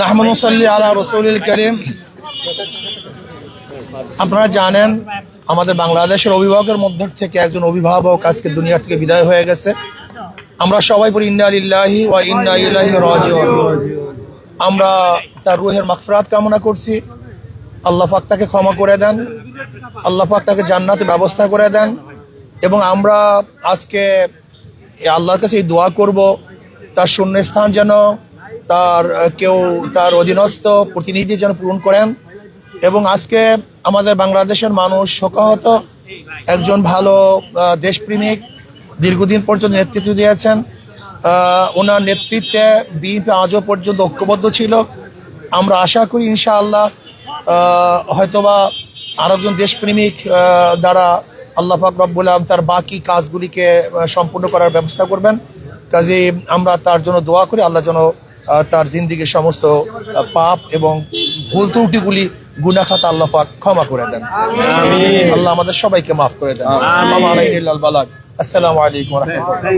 নাহমাদু সাল্লি আলা রাসূলিল কারীম। আপনারা জানেন আমাদের বাংলাদেশের অভিভাবকের মধ্যে থেকে একজন অভিভাবক আজকে দুনিয়া থেকে বিদায় হয়ে গেছে। আমরা সবাই বলি ইন্না লিল্লাহি ওয়া ইন্না ইলাইহি রাজিউন। আমরা তার রূহের মাগফিরাত কামনা করছি। আল্লাহ পাক তাকে ক্ষমা করে দেন, আল্লাহ পাক তাকে জান্নাতের ব্যবস্থা করে দেন। এবং আমরা আজকে আল্লাহর কাছে এই দোয়া করব, তার শূন্যস্থান যেন তার অধীনস্থ প্রতিনিধি যেন পূরণ করেন। এবং আজকে আমাদের বাংলাদেশের মানুষ শোকাহত, একজন ভালো দেশপ্রেমিক, দীর্ঘদিন পর্যন্ত নেতৃত্ব দিয়েছেন। ওনার নেতৃত্বে বিএনপি আজও পর্যন্ত ঐক্যবদ্ধ ছিল। আমরা আশা করি ইনশাআল্লাহ হয়তোবা আরেকজন দেশপ্রেমিক দ্বারা আল্লাহ পাক রব্বুল আলামিন তার বাকি কাজগুলিকে সম্পূর্ণ করার ব্যবস্থা করবেন। কাজে আমরা তার জন্য দোয়া করি, আল্লাহ যেন তার জিন্দিগির সমস্ত পাপ এবং ভুল ত্রুটিগুলি গুনাহ খাতা আল্লাহ পাক ক্ষমা করে দেন। আল্লাহ আমাদের সবাইকে মাফ করে দেন। আসসালামু আলাইকুম ওয়া রাহমাতুল্লাহ।